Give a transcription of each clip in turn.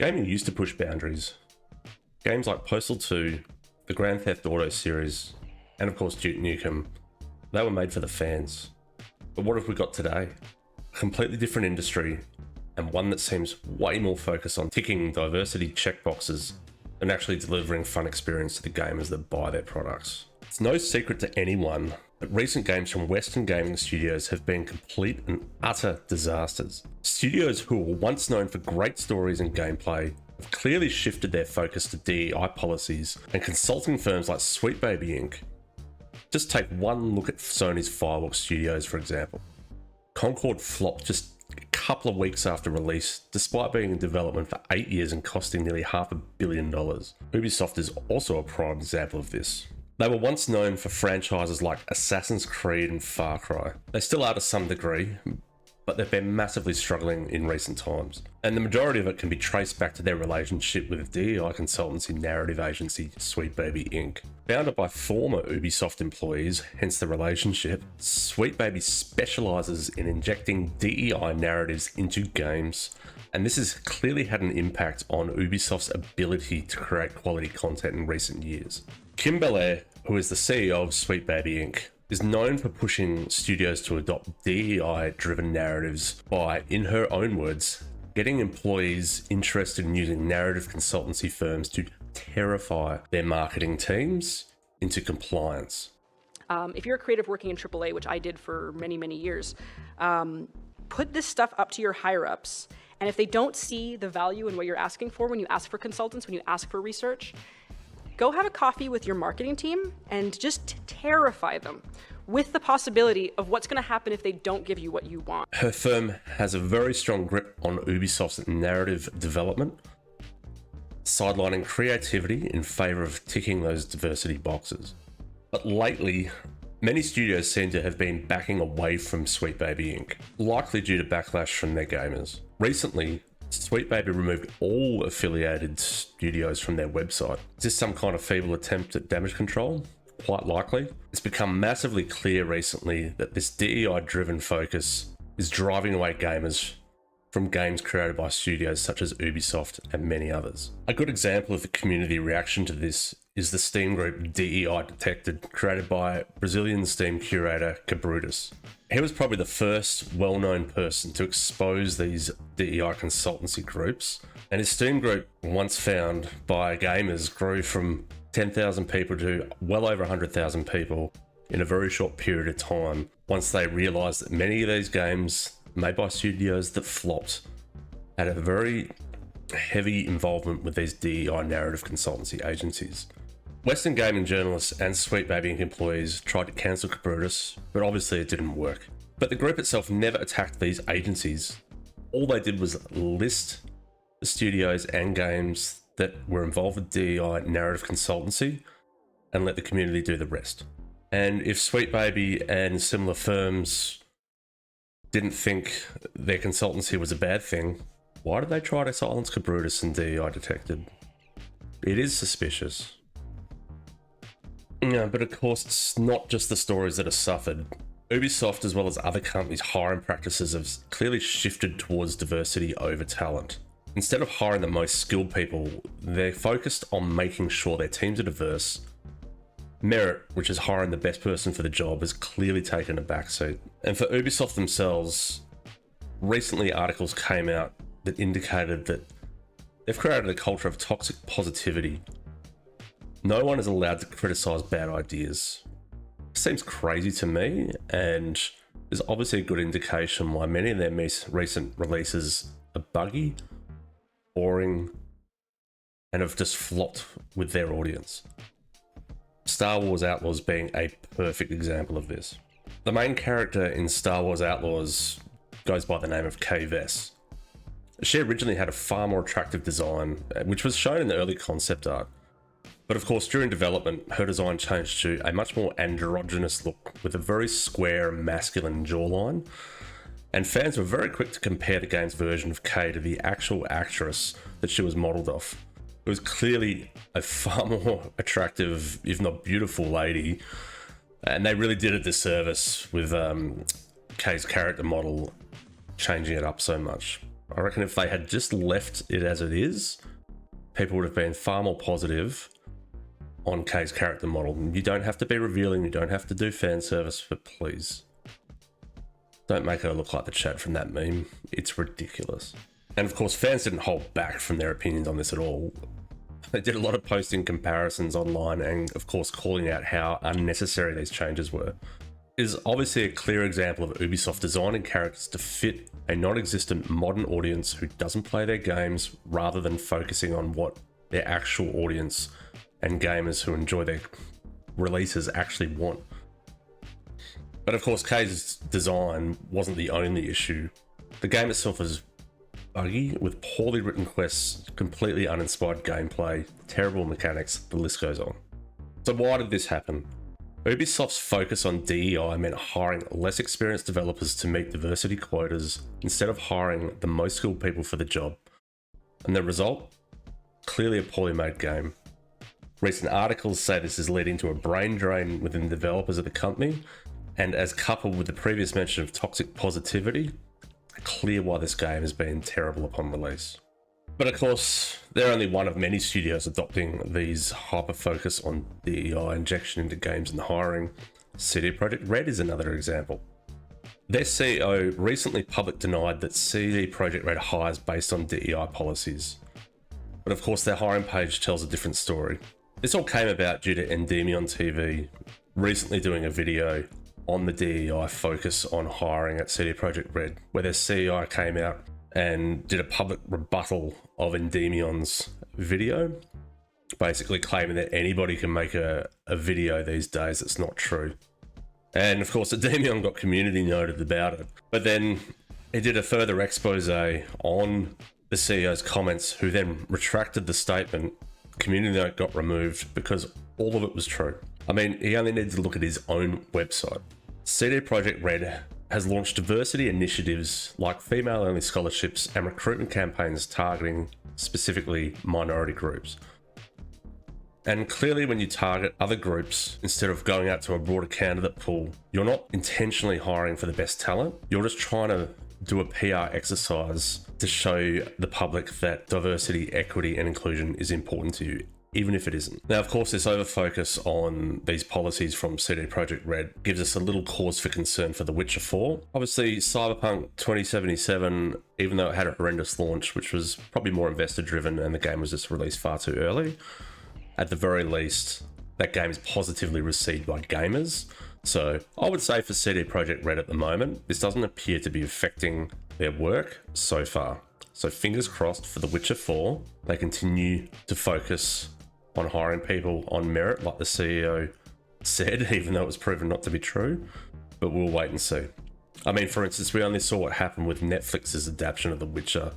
Gaming used to push boundaries. Games like Postal 2, the Grand Theft Auto series, and of course Duke Nukem, they were made for the fans. But what have we got today? A completely different industry, and one that seems way more focused on ticking diversity checkboxes than actually delivering fun experience to the gamers that buy their products. It's no secret to anyone that recent games from Western gaming studios have been complete and utter disasters. Studios who were once known for great stories and gameplay have clearly shifted their focus to DEI policies, and consulting firms like Sweet Baby Inc. Just take one look at Sony's Firewalk Studios, for example. Concord flopped just a couple of weeks after release, despite being in development for 8 years and costing nearly $500 million. Ubisoft is also a prime example of this. They were once known for franchises like Assassin's Creed and Far Cry. They still are to some degree, but they've been massively struggling in recent times. And the majority of it can be traced back to their relationship with DEI consultancy narrative agency Sweet Baby Inc. Founded by former Ubisoft employees, hence the relationship, Sweet Baby specialises in injecting DEI narratives into games, and this has clearly had an impact on Ubisoft's ability to create quality content in recent years. Kim Belair, who is the CEO of Sweet Baby Inc., is known for pushing studios to adopt DEI-driven narratives by, in her own words, getting employees interested in using narrative consultancy firms to terrify their marketing teams into compliance. If you're a creative working in AAA, which I did for many, many years, put this stuff up to your higher-ups, and if they don't see the value in what you're asking for when you ask for consultants, when you ask for research, go have a coffee with your marketing team and just terrify them with the possibility of what's going to happen if they don't give you what you want. Her firm has a very strong grip on Ubisoft's narrative development, sidelining creativity in favour of ticking those diversity boxes. But lately, many studios seem to have been backing away from Sweet Baby Inc., likely due to backlash from their gamers. Recently, Sweet Baby removed all affiliated studios from their website. Is this some kind of feeble attempt at damage control? Quite likely. It's become massively clear recently that this DEI-driven focus is driving away gamers from games created by studios such as Ubisoft and many others. A good example of the community reaction to this is the Steam group DEI Detected, created by Brazilian Steam curator Cabrutus. He was probably the first well-known person to expose these DEI consultancy groups, and his Steam group, once found by gamers, grew from 10,000 people to well over 100,000 people in a very short period of time, once they realised that many of these games made by studios that flopped had a very heavy involvement with these DEI narrative consultancy agencies. Western gaming journalists and Sweet Baby Inc. employees tried to cancel Cabrutus, but obviously it didn't work. But the group itself never attacked these agencies. All they did was list the studios and games that were involved with DEI narrative consultancy and let the community do the rest. And if Sweet Baby and similar firms didn't think their consultancy was a bad thing, why did they try to silence Cabrutus and DEI Detected? It is suspicious. Yeah, but of course, it's not just the stories that have suffered. Ubisoft, as well as other companies' hiring practices, have clearly shifted towards diversity over talent. Instead of hiring the most skilled people, they're focused on making sure their teams are diverse. Merit, which is hiring the best person for the job, has clearly taken a backseat. And for Ubisoft themselves, recently articles came out that indicated that they've created a culture of toxic positivity. No one is allowed to criticize bad ideas. Seems crazy to me, and is obviously a good indication why many of their recent releases are buggy, boring, and have just flopped with their audience. Star Wars Outlaws being a perfect example of this. The main character in Star Wars Outlaws goes by the name of Kay Vess. She originally had a far more attractive design, which was shown in the early concept art. But of course, during development, her design changed to a much more androgynous look with a very square, masculine jawline. And fans were very quick to compare the game's version of Kay to the actual actress that she was modelled off. It was clearly a far more attractive, if not beautiful, lady. And they really did a disservice with Kay's character model changing it up so much. I reckon if they had just left it as it is, people would have been far more positive on Kay's character model. You don't have to be revealing, you don't have to do fan service, but please don't make her look like the chat from that meme. It's ridiculous. And of course, fans didn't hold back from their opinions on this at all. They did a lot of posting comparisons online and of course calling out how unnecessary these changes were. It is obviously a clear example of Ubisoft designing characters to fit a non-existent modern audience who doesn't play their games, rather than focusing on what their actual audience and gamers who enjoy their releases actually want. But of course, Kay's design wasn't the only issue. The game itself is buggy, with poorly written quests, completely uninspired gameplay, terrible mechanics, the list goes on. So why did this happen? Ubisoft's focus on DEI meant hiring less experienced developers to meet diversity quotas instead of hiring the most skilled people for the job. And the result? Clearly a poorly made game. Recent articles say this is leading to a brain drain within the developers of the company, and as coupled with the previous mention of toxic positivity, clear why this game has been terrible upon release. But of course, they're only one of many studios adopting these hyper-focus on DEI injection into games and hiring. CD Projekt Red is another example. Their CEO recently publicly denied that CD Projekt Red hires based on DEI policies. But of course, their hiring page tells a different story. This all came about due to Endymion TV recently doing a video on the DEI focus on hiring at CD Projekt Red, where their CEO came out and did a public rebuttal of Endymion's video, basically claiming that anybody can make a video these days that's not true. And of course, Endymion got community noted about it. But then he did a further expose on the CEO's comments, who then retracted the statement. Community note got removed because all of it was true. I mean, he only needed to look at his own website. CD Projekt Red has launched diversity initiatives like female-only scholarships and recruitment campaigns targeting specifically minority groups. And clearly, when you target other groups instead of going out to a broader candidate pool, you're not intentionally hiring for the best talent. You're just trying to do a PR exercise to show the public that diversity, equity, and inclusion is important to you, even if it isn't. Now, of course, this over-focus on these policies from CD Projekt Red gives us a little cause for concern for The Witcher 4. Obviously, Cyberpunk 2077, even though it had a horrendous launch, which was probably more investor-driven and the game was just released far too early, at the very least, that game is positively received by gamers. So I would say for CD Projekt Red at the moment, this doesn't appear to be affecting their work so far. So fingers crossed for The Witcher 4, they continue to focus on hiring people on merit, like the CEO said, even though it was proven not to be true. But we'll wait and see. I mean, for instance, we only saw what happened with Netflix's adaptation of The Witcher,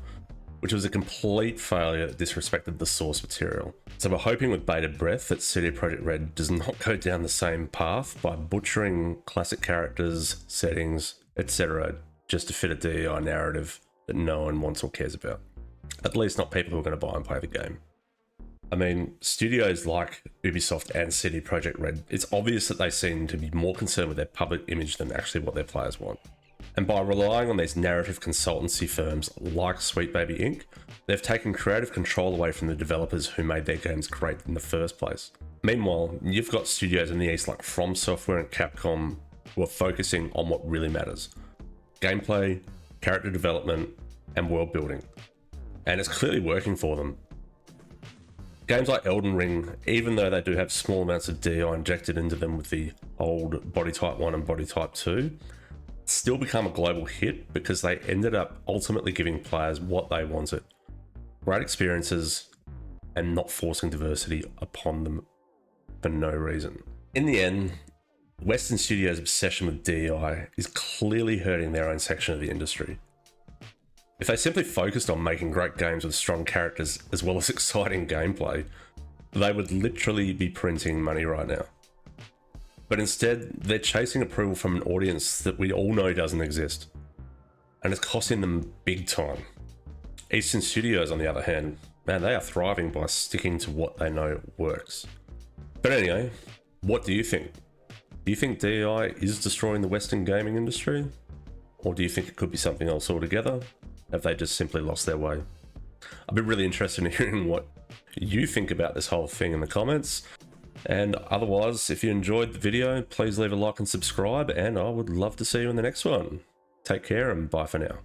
which was a complete failure that disrespected the source material. So we're hoping with bated breath that CD Projekt Red does not go down the same path by butchering classic characters, settings, etc. just to fit a DEI narrative that no one wants or cares about. At least not people who are going to buy and play the game. I mean, studios like Ubisoft and CD Projekt Red, it's obvious that they seem to be more concerned with their public image than actually what their players want. And by relying on these narrative consultancy firms like Sweet Baby Inc., they've taken creative control away from the developers who made their games great in the first place. Meanwhile, you've got studios in the East like From Software and Capcom who are focusing on what really matters: gameplay, character development, and world building. And it's clearly working for them. Games like Elden Ring, even though they do have small amounts of DI injected into them with the old Body Type 1 and Body Type 2, still become a global hit because they ended up ultimately giving players what they wanted: great experiences and not forcing diversity upon them for no reason. In the end, Western studios' obsession with DEI is clearly hurting their own section of the industry. If they simply focused on making great games with strong characters as well as exciting gameplay, they would literally be printing money right now. But instead, they're chasing approval from an audience that we all know doesn't exist. And it's costing them big time. Eastern studios, on the other hand, man, they are thriving by sticking to what they know works. But anyway, what do you think? Do you think DEI is destroying the Western gaming industry? Or do you think it could be something else altogether? have they just simply lost their way? I'd be really interested in hearing what you think about this whole thing in the comments. And otherwise, if you enjoyed the video, please leave a like and subscribe, and I would love to see you in the next one. Take care and bye for now.